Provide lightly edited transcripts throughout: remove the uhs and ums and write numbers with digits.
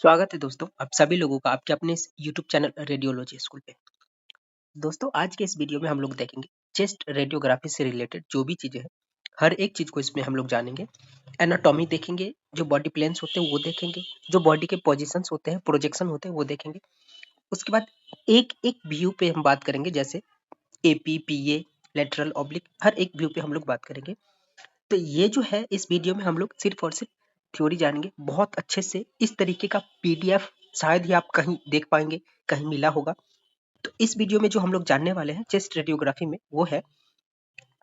स्वागत है दोस्तों आप सभी लोगों का आपके अपने इस यूट्यूब चैनल रेडियोलॉजी स्कूल पे। दोस्तों आज के इस वीडियो में हम लोग देखेंगे चेस्ट रेडियोग्राफी से रिलेटेड जो भी चीजें हैं, हर एक चीज को इसमें हम लोग जानेंगे। एनाटॉमी देखेंगे, जो बॉडी प्लेन्स होते हैं वो देखेंगे, जो बॉडी के पोजीशंस होते हैं, प्रोजेक्शन होते हैं वो देखेंगे। उसके बाद एक एक व्यू पे हम बात करेंगे, जैसे एपी पीए लेटरल ऑब्लिक, हर एक व्यू पे हम लोग बात करेंगे। तो ये जो है इस वीडियो में हम लोग सिर्फ और सिर्फ थ्योरी जानेंगे बहुत अच्छे से। इस तरीके का पीडीएफ शायद ही आप कहीं देख पाएंगे, कहीं मिला होगा। तो इस वीडियो में जो हम लोग जानने वाले हैं चेस्ट रेडियोग्राफी में वो है,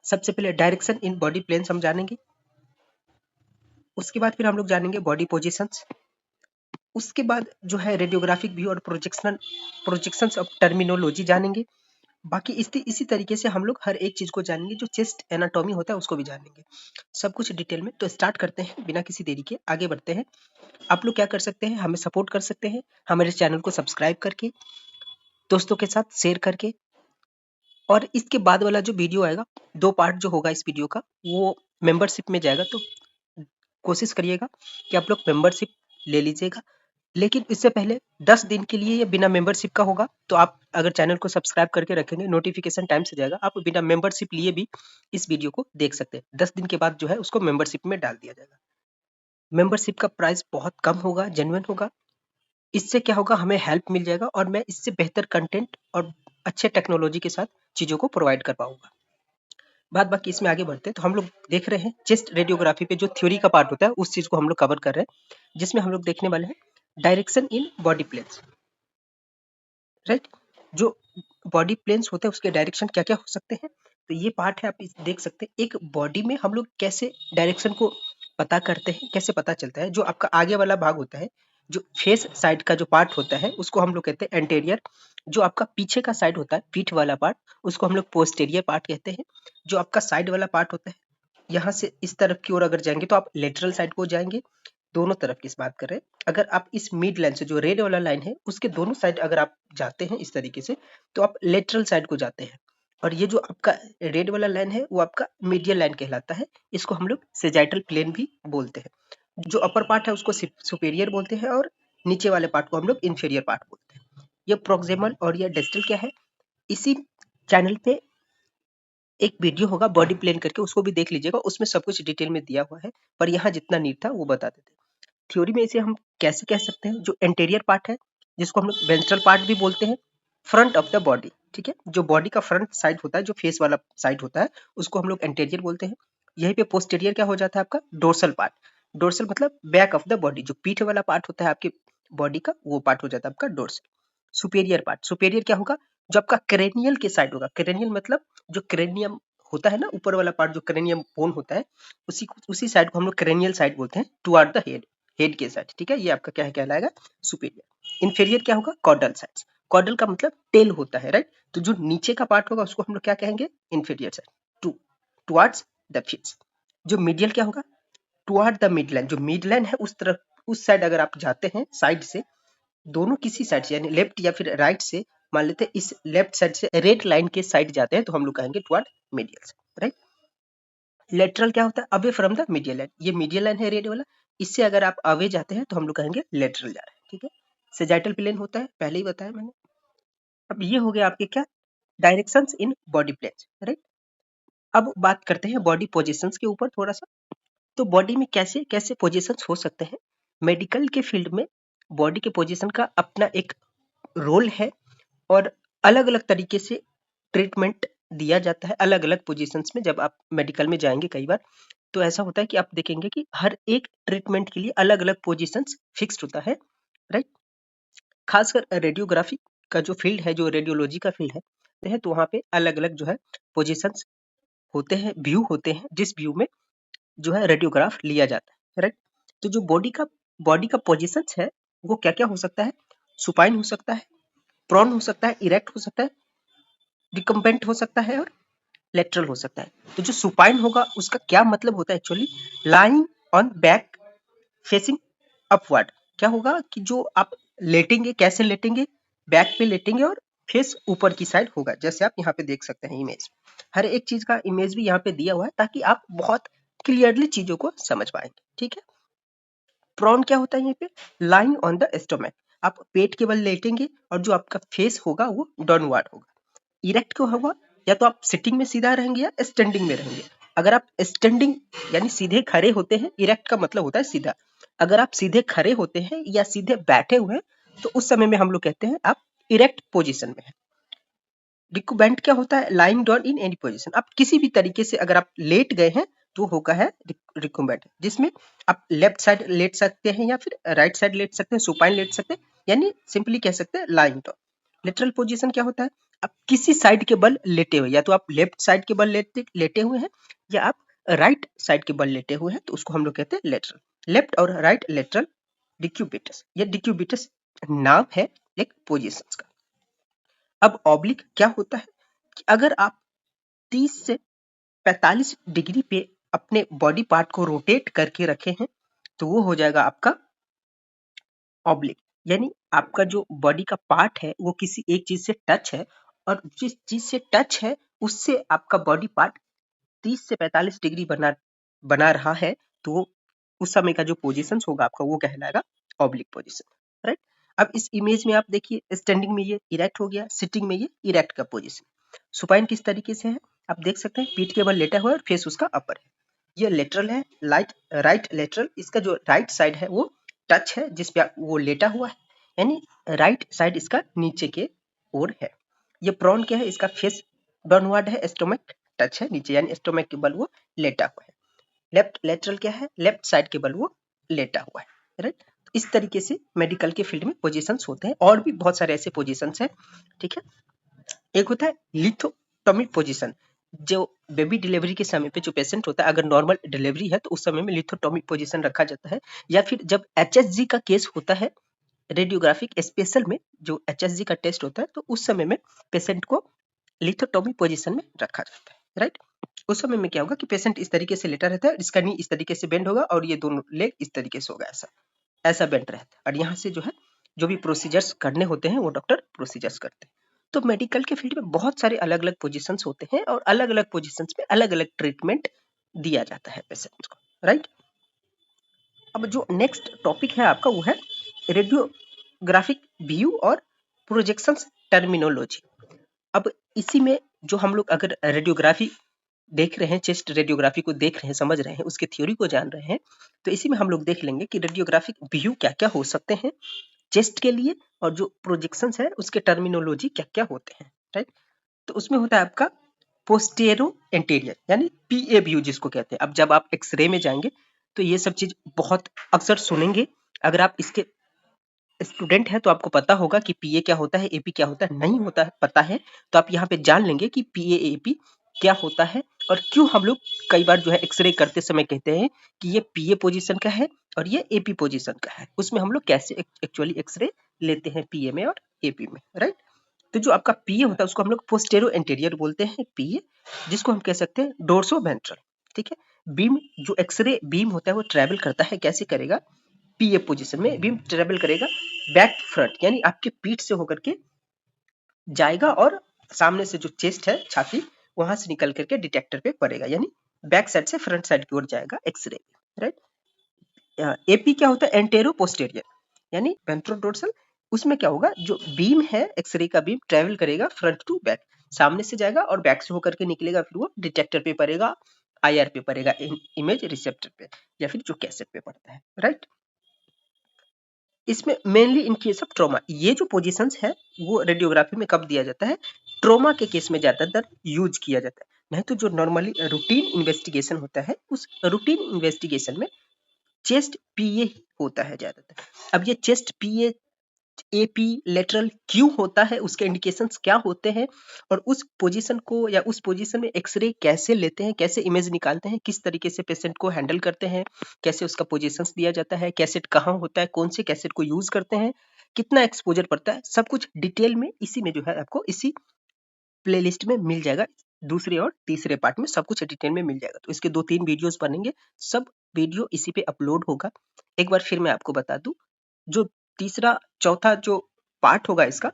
सबसे पहले डायरेक्शन इन बॉडी प्लेन्स हम जानेंगे। उसके बाद फिर हम लोग जानेंगे बॉडी पोजिशंस। उसके बाद जो है रेडियोग्राफिक व्यू और प्रोजेक्शंस ऑफ टर्मिनोलॉजी जानेंगे। बाकी इसी तरीके से हम लोग हर एक चीज को जानेंगे, जो चेस्ट एनाटॉमी होता है उसको भी जानेंगे, सब कुछ डिटेल में। तो स्टार्ट करते हैं, बिना किसी देरी के आगे बढ़ते हैं। आप लोग क्या कर सकते हैं, हमें सपोर्ट कर सकते हैं हमारे चैनल को सब्सक्राइब करके, दोस्तों के साथ शेयर करके। और इसके बाद वाला जो वीडियो आएगा, दो पार्ट जो होगा इस वीडियो का, वो मेंबरशिप में जाएगा। तो कोशिश करिएगा कि आप लोग मेंबरशिप ले लीजिएगा। लेकिन इससे पहले 10 दिन के लिए ये बिना मेंबरशिप का होगा। तो आप अगर चैनल को सब्सक्राइब करके रखेंगे, नोटिफिकेशन टाइम से जाएगा, आप बिना मेंबरशिप लिए भी इस वीडियो को देख सकते हैं। 10 दिन के बाद जो है उसको मेंबरशिप में डाल दिया जाएगा। मेंबरशिप का प्राइस बहुत कम होगा, जेन्युइन होगा। इससे क्या होगा, हमें हेल्प मिल जाएगा और मैं इससे बेहतर कंटेंट और अच्छे टेक्नोलॉजी के साथ चीजों को प्रोवाइड कर पाऊंगा। बात बाकी इसमें आगे बढ़ते हैं। तो हम लोग देख रहे हैं चेस्ट रेडियोग्राफी पे जो थ्योरी का पार्ट होता है उस चीज को हम लोग कवर कर रहे हैं, जिसमें हम लोग देखने वाले हैं direction in body planes. Right, जो बॉडी प्लेन्स होते हैं उसके डायरेक्शन क्या क्या हो सकते हैं। तो ये पार्ट है, आप देख सकते हैं एक बॉडी में हम लोग कैसे डायरेक्शन को पता करते हैं, कैसे पता चलता है। जो आपका आगे वाला भाग होता है, जो फेस साइड का जो पार्ट होता है उसको हम लोग कहते हैं एंटेरियर। जो आपका पीछे का साइड होता है, पीठ वाला पार्ट, उसको हम लोग पोस्टेरियर पार्ट कहते हैं। जो आपका साइड वाला पार्ट होता है, यहाँ से इस तरफ की ओर अगर जाएंगे तो आप लेटरल साइड को जाएंगे। दोनों तरफ की इस बात कर रहे हैं। अगर आप इस मिड लाइन से, जो रेड वाला लाइन है उसके दोनों साइड अगर आप जाते हैं इस तरीके से, तो आप लेटरल साइड को जाते हैं। और ये जो आपका रेड वाला लाइन है वो आपका मीडियल लाइन कहलाता है। इसको हम लोग सेजाइटल प्लेन भी बोलते हैं। जो अपर पार्ट है उसको सुपेरियर बोलते हैं और नीचे वाले पार्ट को हम लोग इंफीरियर पार्ट बोलते हैं। ये प्रोक्सिमल और ये डिस्टल क्या है, इसी चैनल पे एक वीडियो होगा बॉडी प्लेन करके, उसको भी देख लीजिएगा, उसमें सब कुछ डिटेल में दिया हुआ है। पर यहाँ जितना नीड था वो बता देते हैं। थ्योरी में इसे हम कैसे कह सकते हैं, जो एंटेरियर पार्ट है जिसको हम लोग वेंट्रल पार्ट भी बोलते हैं, फ्रंट ऑफ द बॉडी। ठीक है, जो बॉडी का फ्रंट साइड होता है, जो फेस वाला साइड होता है, उसको हम लोग एंटेरियर बोलते हैं। यहीं पे पोस्टेरियर क्या हो जाता है आपका, डोर्सल पार्ट। डोर्सल मतलब बैक ऑफ द बॉडी, जो पीठ वाला पार्ट होता है आपकी बॉडी का, वो पार्ट हो जाता है आपका डोर्सल। सुपेरियर पार्ट, सुपेरियर क्या होगा, जो आपका क्रेनियल के साइड होगा। क्रेनियल मतलब जो क्रेनियम होता है ना, ऊपर वाला पार्ट जो क्रेनियम बोन होता है, उसी साइड को हम लोग क्रेनियल साइड बोलते हैं, टुवर्ड द हेड, हेड के साइड। ठीक है, ये आपका क्या है कहलाएगा, सुपेरियर। इंफीरियर क्या होगा, कॉर्डल साइड। कॉर्डल का मतलब टेल होता है, राइट। तो जो नीचे का पार्ट होगा उसको हम लोग क्या कहेंगे, inferior side, to towards the feet. जो मीडियल क्या होगा, टुवर्ड द मिड लाइन। जो मिड लाइन है उस तरफ, उस साइड अगर आप जाते हैं साइड से, दोनों किसी साइड से, यानी लेफ्ट या फिर राइट से, मान लेते हैं इस लेफ्ट साइड से रेड लाइन के साइड जाते हैं तो हम लोग कहेंगे टुवर्ड मीडियल, राइट। लेटरल क्या होता है, away from the medial line. ये मीडियल लाइन है रेड वाला, इससे अगर आप अवे जाते हैं तो हम लोग कहेंगे लेटरल जा रहे हैं। ठीक है, सेजाइटल प्लेन होता है, पहले ही बताया मैंने। अब ये हो गया आपके क्या, directions in body planes, right. अब बात करते हैं बॉडी पोजीशंस के ऊपर थोड़ा सा। तो बॉडी में कैसे कैसे पोजीशंस हो सकते हैं। मेडिकल के फील्ड में बॉडी के पोजीशन का अपना एक रोल है और अलग अलग तरीके से ट्रीटमेंट दिया जाता है अलग अलग पोजीशंस में। जब आप मेडिकल में जाएंगे कई बार, तो ऐसा होता है कि आप देखेंगे कि हर एक ट्रीटमेंट के लिए अलग अलग पोजीशंस फिक्स्ड होता है, राइट। खासकर रेडियोग्राफी का जो फील्ड है, जो रेडियोलॉजी का फील्ड है, तो वहाँ पे अलग अलग जो है पोजीशंस होते हैं, व्यू होते हैं, जिस व्यू में जो है रेडियोग्राफ लिया जाता है, राइट। तो जो बॉडी का पोजीशंस है वो क्या क्या हो सकता है, सुपाइन हो सकता है, प्रॉन हो सकता है, इरेक्ट हो सकता है, रिकम्बेंट हो सकता है और लेटरल हो सकता है। तो जो सुपाइन होगा उसका क्या मतलब होता है actually, lying on back facing upward. क्या होगा कि जो आप लेटेंगे, कैसे लेटेंगे, बैक पे लेटेंगे और फेस ऊपर की साइड होगा, जैसे आप यहाँ पे देख सकते हैं इमेज। हर एक चीज का इमेज भी यहाँ पे दिया हुआ है ताकि आप बहुत क्लियरली चीजों को समझ पाएंगे। ठीक है, प्रॉन क्या होता है यहाँ पे? लाइंग ऑन द स्टोमक, आप पेट के बल लेटेंगे और जो आपका फेस होगा वो डाउनवर्ड होगा। इरेक्ट क्यों होगा? या तो आप सिटिंग में सीधा रहेंगे या स्टैंडिंग में रहेंगे। अगर आप स्टैंडिंग यानी सीधे खड़े होते हैं, इरेक्ट का मतलब होता है सीधा। अगर आप सीधे खड़े होते हैं या सीधे बैठे हुए हैं तो उस समय में हम लोग कहते हैं आप इरेक्ट पोजीशन में हैं। रिक्वेंट क्या होता है? Lying down in any position, आप किसी भी तरीके से अगर आप लेट गए हैं तो होगा है रिक्वेंट, जिसमें आप लेफ्ट साइड लेट सकते हैं या फिर राइट साइड लेट सकते हैं, सुपाइन लेट सकते हैं, यानी सिंपली कह सकते हैं लाइंग डाउन। लेटरल पोजीशन क्या होता है? आप किसी साइड के बल लेटे हुए, या तो आप लेफ्ट साइड के बल लेटे हुए हैं या आप राइट साइड के बल लेटे हुए हैं, तो उसको हम लोग कहते हैं लेटरल। लेफ्ट और राइट लेटरल डिक्यूबिटस, ये डिक्यूबिटस नाम है एक पोजीशंस का। अब ऑब्लिक क्या होता है कि अगर आप 30 से 45 डिग्री पे अपने बॉडी पार्ट को रोटेट करके रखे हैं तो वो हो जाएगा आपका ऑब्लिक, यानी आपका जो बॉडी का पार्ट है वो किसी एक चीज से टच है और जिस चीज से टच है उससे आपका बॉडी पार्ट 30 से 45 डिग्री बना बना रहा है, तो वो उस समय का जो पोजीशन होगा आपका वो कहलाएगा ऑब्लिक पोजीशन, राइट। अब इस इमेज में आप देखिए, स्टैंडिंग में ये इरेक्ट हो गया, सिटिंग में ये इरेक्ट का पोजीशन। सुपाइन किस तरीके से है आप देख सकते हैं, पीठ के बल लेटा हुआ है और फेस उसका अपर है। ये लेटरल है, राइट लेटरल, इसका जो राइट साइड है वो टच है जिस पे वो लेटा हुआ है, यानी राइट साइड इसका नीचे के ओर है। ये प्रॉन क्या है? इसका फेस डाउनवर्ड है, स्टोमक टच है नीचे, यानी स्टोमक के बल वो लेटा हुआ है। लेफ्ट लेटरल क्या है? लेफ्ट साइड के बल वो लेटा हुआ है, राइट। इस तरीके से मेडिकल के फील्ड में पोजीशंस होते हैं, और भी बहुत सारे ऐसे पोजीशंस हैं, ठीक है। एक होता है लिथोटॉमिक पोजीशन, जो बेबी डिलीवरी के समय पे जो पेशेंट होता है, अगर नॉर्मल डिलीवरी है तो उस समय में लिथोटॉमिक पोजीशन रखा जाता है, या फिर जब एचएसजी का केस होता है रेडियोग्राफिक स्पेशल में, जो एचएसजी का टेस्ट होता है, तो उस समय में पेशेंट को लिथोटॉमिक पोजीशन में रखा जाता है, राइट। उस समय में क्या होगा कि पेशेंट इस तरीके से लेटा रहता है, इसका नी इस तरीके से बेंड होगा और ये दोनों लेग इस तरीके से होगा, ऐसा ऐसा बेंड रहता है, और यहाँ से जो है जो भी प्रोसीजर्स करने होते हैं वो डॉक्टर प्रोसीजर्स करते हैं। तो मेडिकल के फील्ड में बहुत सारे अलग अलग पोजीशंस होते हैं और अलग अलग पोजीशंस में अलग अलग ट्रीटमेंट दिया जाता है पेशेंट को, राइट। अब जो नेक्स्ट टॉपिक है आपका वो है रेडियोग्राफिक व्यू और प्रोजेक्शंस टर्मिनोलॉजी। अब इसी में जो हम लोग अगर रेडियोग्राफी देख रहे हैं, चेस्ट रेडियोग्राफी को देख रहे हैं, समझ रहे हैं, उसके थ्योरी को जान रहे हैं, तो इसी में हम लोग देख लेंगे कि रेडियोग्राफिक व्यू क्या क्या हो सकते हैं चेस्ट के लिए, और जो प्रोजेक्शंस है उसके टर्मिनोलॉजी क्या क्या होते हैं, राइट। तो उसमें होता है आपका पोस्टेरो एंटीरियर, यानी पीए व्यू जिसको कहते हैं। अब जब आप एक्सरे में जाएंगे तो ये सब चीज बहुत अक्सर सुनेंगे, अगर आप इसके स्टूडेंट है तो आपको पता होगा कि पीए क्या होता है, एपी क्या होता है, नहीं होता है पता है तो आप यहाँ पे जान लेंगे कि पीए एपी क्या होता है, और क्यों हम लोग कई बार जो है एक्सरे करते समय कहते हैं कि ये पीए पोजीशन का है और ये एपी पोजीशन का है। उसमें हम लोग कैसे एक्चुअली एक्सरे लेते हैं पीए में और एपी में, राइट। तो जो आपका पीए होता है उसको हम लोग पोस्टेरो एंटीरियर बोलते हैं पीए, जिसको हम कह सकते हैं डोर्सो वेंट्रल, ठीक है। बीम, जो एक्सरे बीम होता है वो ट्रेवल करता है, कैसे करेगा? पीए पोजीशन में बीम ट्रेवल करेगा बैक फ्रंट, यानी आपके पीठ से होकर के जाएगा और सामने से जो चेस्ट है, छाती, वहां से निकल करके डिटेक्टर पे पड़ेगा, यानी बैक साइड से फ्रंट साइड की ओर जाएगा एक्सरे, राइट। एपी क्या होता है? एंटेरो पोस्टेरियर, यानी वेंट्रोडोर्सल। उसमें क्या होगा, जो बीम है एक्सरे का बीम ट्रेवल करेगा फ्रंट टू बैक, सामने से जाएगा और बैक से होकर के निकलेगा, फिर वो डिटेक्टर पे पड़ेगा, आईआर पे पड़ेगा, इमेज रिसेप्टर पे, या फिर जो कैसेट पे पड़ता है, राइट। इसमें mainly in case of trauma, ये जो पोजीशंस है वो रेडियोग्राफी में कब दिया जाता है? ट्रॉमा के केस में ज्यादातर यूज किया जाता है, नहीं तो जो नॉर्मली रूटीन इन्वेस्टिगेशन होता है उस रूटीन इन्वेस्टिगेशन में चेस्ट पीए होता है ज्यादातर। अब ये चेस्ट पीए एपी लेटरल क्यों होता है, उसके इंडिकेशंस क्या होते हैं, और उस पोजीशन को या उस पोजीशन में एक्सरे कैसे लेते हैं, कैसे इमेज निकालते हैं, किस तरीके से पेशेंट को हैंडल करते हैं, कैसे उसका पोजीशंस दिया जाता है, कैसेट कहाँ होता है, कौन से कैसेट को यूज करते हैं, कितना एक्सपोजर पड़ता है, सब कुछ डिटेल में इसी में जो है आपको इसी प्लेलिस्ट में मिल जाएगा। दूसरे और तीसरे पार्ट में सब कुछ डिटेल में मिल जाएगा, तो इसके 2-3 वीडियोस बनेंगे, सब वीडियो इसी पे अपलोड होगा। एक बार फिर मैं आपको बता दूं, जो तीसरा चौथा जो पार्ट होगा इसका,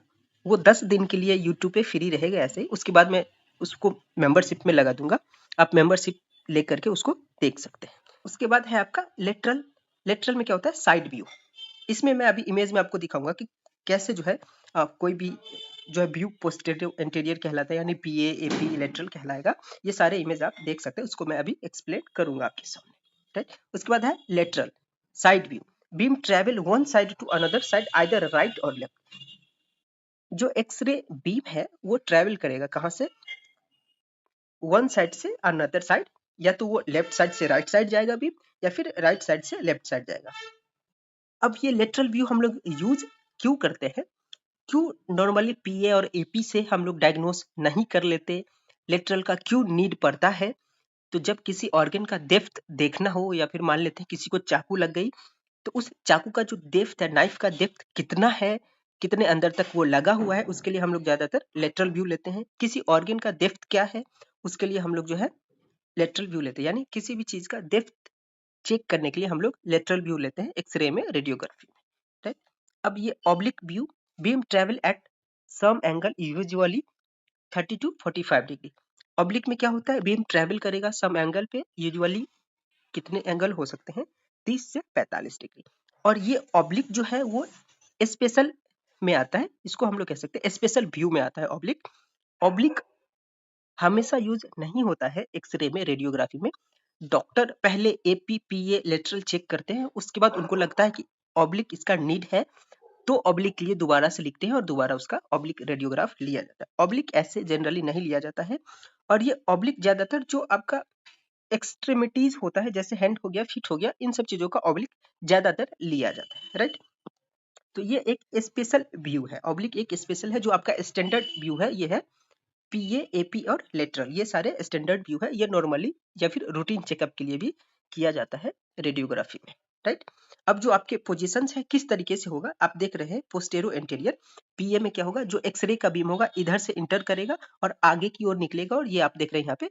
वो 10 दिन के लिए यूट्यूब पे फ्री रहेगा ऐसे ही, उसके बाद मैं उसको मेंबरशिप में लगा दूंगा, आप मेंबरशिप लेकर के उसको देख सकते हैं। उसके बाद है आपका लेटरल लेटरल में क्या होता है, साइड व्यू। इसमें मैं अभी इमेज में आपको दिखाऊंगा कि कैसे जो है कोई भी जो है व्यू पोस्टेरियर एंटीरियर कहलाता है, यानी पीए एपी लेटरल कहलाएगा। ये सारे इमेज आप देख सकते हैं, उसको मैं अभी एक्सप्लेन करूंगा आपके सामने। राइट, उसके बाद है lateral side view. Beam travel one side to another side either right और लेफ्ट। जो एक्सरे बीम है वो ट्रेवल करेगा कहां से, वन साइड से अनदर साइड, या तो वो लेफ्ट साइड से राइट साइड जाएगा बीम, या फिर राइट साइड से लेफ्ट साइड जाएगा। अब ये लेटरल व्यू हम लोग यूज क्यों करते हैं, क्यों नॉर्मली पीए और एपी से हम लोग डायग्नोस नहीं कर लेते, लेटरल का क्यों नीड पड़ता है। तो जब किसी ऑर्गन का डेप्थ देखना हो, या फिर मान लेते हैं किसी को चाकू लग गई, तो उस चाकू का जो डेप्थ है, नाइफ का डेप्थ कितना है, कितने अंदर तक वो लगा हुआ है, उसके लिए हम लोग ज्यादातर लेटरल व्यू लेते हैं। किसी ऑर्गन का डेप्थ क्या है, उसके लिए हम लोग जो है लेटरल व्यू लेते हैं। यानी किसी भी चीज का डेप्थ चेक करने के लिए हम लोग लेटरल व्यू लेते हैं एक्सरे में, रेडियोग्राफी में। राइट, अब ये oblique view, beam travel at some angle usually 30 to 45 degree. Oblique में क्या होता है, बीम ट्रेवल करेगा सम एंगल पे, यूजुअली कितने एंगल हो सकते हैं, 30 से 45 डिग्री। और ये ऑब्लिक जो है वो स्पेशल में आता है, इसको हम लोग कह सकते हैं स्पेशल व्यू में आता है ऑब्लिक। ऑब्लिक हमेशा यूज नहीं होता है एक्सरे में, रेडियोग्राफी में। डॉक्टर पहले एपीपीए लेटरल चेक करते हैं, उसके बाद उनको लगता है कि ऑब्लिक इसका नीड है, तो ऑब्लिक के लिए दोबारा से लिखते हैं और दोबारा उसका ऑब्लिक रेडियोग्राफ लिया जाता है। ऑब्लिक ऐसे जनरली नहीं लिया जाता है। और ये ऑब्लिक ज्यादातर जो आपका एक्सट्रीमिटीज होता है, जैसे हैंड हो गया, फीट हो गया, इन सब चीजों का ऑब्लिक ज्यादातर लिया जाता है। राइट, तो ये एक स्पेशल व्यू है, ऑब्लिक एक स्पेशल है। जो आपका स्टैंडर्ड व्यू है ये है पीए एपी और लेटरल, ये सारे स्टैंडर्ड व्यू है। ये नॉर्मली या फिर रूटीन चेकअप के लिए भी किया जाता है रेडियोग्राफी में। राइट, अब जो आपके पोजीशंस है किस तरीके से होगा, आप देख रहे हैं पोस्टेरो एंटीरियर। पीए में क्या होगा, जो एक्सरे का बीम होगा इधर से इंटर करेगा और आगे की ओर निकलेगा, और ये आप देख रहे हैं यहाँ पे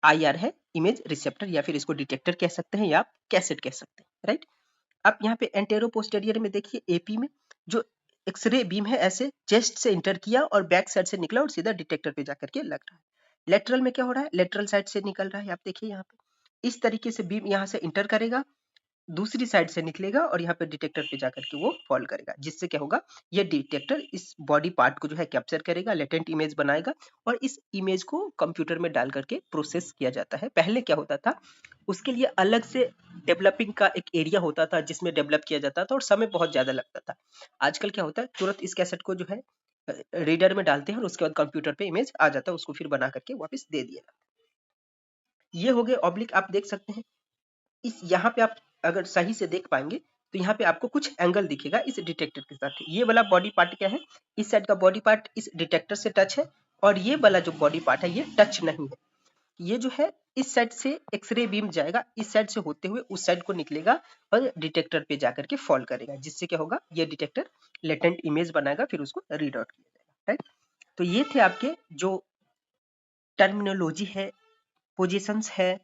आईआर है, इमेज रिसेप्टर, या फिर इसको डिटेक्टर कह सकते हैं, या आप कैसेट कह सकते हैं। राइट, आप यहाँ पे एंटेरो पोस्टेरियर में देखिए एपी में जो एक्सरे बीम है ऐसे चेस्ट से इंटर किया और बैक साइड से निकला और सीधा डिटेक्टर पे जाकर के लग रहा है। लेटरल में क्या हो रहा है, लेटरल साइड से निकल रहा है, आप देखिए यहाँ पे इस तरीके से बीम यहाँ से इंटर करेगा, दूसरी साइड से निकलेगा और यहाँ पे डिटेक्टर पे जाकर के वो फॉल करेगा, जिससे क्या होगा, ये डिटेक्टर इस बॉडी पार्ट को जो है कैप्चर करेगा, लेटेंट इमेज बनाएगा, और इस इमेज को कंप्यूटर में डाल करके प्रोसेस किया जाता है। पहले क्या होता था, उसके लिए अलग से डेवलपिंग का एक एरिया होता था जिसमें डेवलप किया जाता था और समय बहुत ज्यादा लगता था। आजकल क्या होता है, तुरंत इस कैसेट को जो है रीडर में डालते हैं और उसके बाद कंप्यूटर पे इमेज आ जाता है, उसको फिर बना करके वापस दे दिया जाता है। ये हो गए ऑब्लिक, आप देख सकते हैं इस यहाँ पे आप अगर सही से देख पाएंगे तो यहाँ पे आपको कुछ एंगल दिखेगा इस डिटेक्टर के साथ। ये वाला बॉडी पार्ट क्या है, इस साइड का बॉडी पार्ट इस डिटेक्टर से टच है, और ये वाला जो बॉडी पार्ट है ये टच नहीं है। ये जो है इस साइड से एक्सरे बीम जाएगा, इस साइड से होते हुए उस साइड को निकलेगा और डिटेक्टर पे जाकर के फॉल करेगा, जिससे क्या होगा, ये डिटेक्टर लेटेंट इमेज बनाएगा, फिर उसको रीड आउट किया जाएगा। राइट, तो ये थे आपके जो टर्मिनोलॉजी है, पोजीशंस है,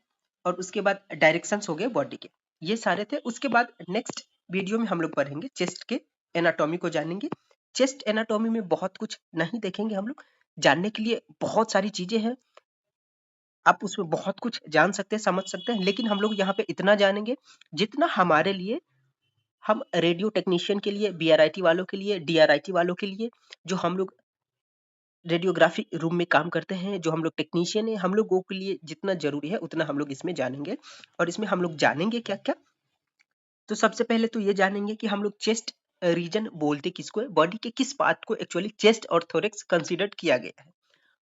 और उसके बाद डायरेक्शंस हो गए बॉडी के, ये सारे थे। उसके बाद नेक्स्ट वीडियो में हम लोग पढ़ेंगे चेस्ट के एनाटॉमी को जानेंगे। चेस्ट एनाटॉमी में बहुत कुछ नहीं देखेंगे हम लोग, जानने के लिए बहुत सारी चीजें हैं, आप उसमें बहुत कुछ जान सकते हैं, समझ सकते हैं, लेकिन हम लोग यहाँ पे इतना जानेंगे जितना हमारे लिए, हम रेडियो टेक्नीशियन के लिए, बीआरआईटी वालों के लिए, डीआरआईटी वालों के लिए, जो हम लोग रेडियोग्राफी रूम में काम करते हैं, जो हम लोग टेक्नीशियन है, हम लोगों के लिए जितना जरूरी है उतना हम लोग इसमें जानेंगे। और इसमें हम लोग जानेंगे क्या क्या, तो सबसे पहले तो ये जानेंगे कि हम लोग चेस्ट रीजन बोलते किसको है, बॉडी के किस पार्ट को एक्चुअली चेस्ट और थोरेक्स कंसीडर किया गया है,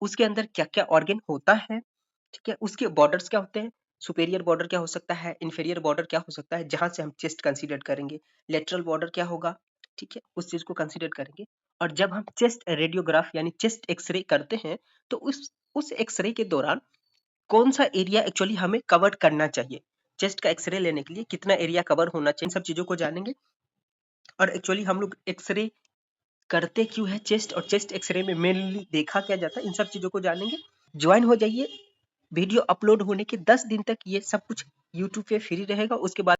उसके अंदर क्या क्या ऑर्गन होता है, ठीक है, उसके बॉर्डर्स क्या होते हैं, सुपेरियर बॉर्डर क्या हो सकता है, इन्फेरियर बॉर्डर क्या हो सकता है, जहां से हम चेस्ट कंसीडर करेंगे, लेटरल बॉर्डर क्या होगा, ठीक है, उस चीज को कंसीडर करेंगे। और जब हम चेस्ट रेडियोग्राफ यानी चेस्ट एक्सरे करते हैं, तो उस एक्सरे के दौरान कौन सा एरिया एक्चुअली हमें कवर करना चाहिए, चेस्ट का एक्सरे लेने के लिए कितना एरिया कवर होना चाहिए, इन सब चीजों को जानेंगे। और एक्चुअली हम लोग एक्सरे करते क्यों है चेस्ट, और चेस्ट एक्सरे में मेनली देखा क्या जाता है, इन सब चीजों को जानेंगे। ज्वाइन हो जाइए, वीडियो अपलोड होने के 10 दिन तक ये सब कुछ यूट्यूब पे फ्री रहेगा। उसके बाद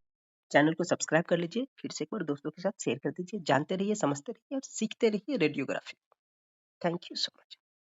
चैनल को सब्सक्राइब कर लीजिए, फिर से एक बार दोस्तों के साथ शेयर कर दीजिए। जानते रहिए, समझते रहिए और सीखते रहिए radiography. Thank you so much.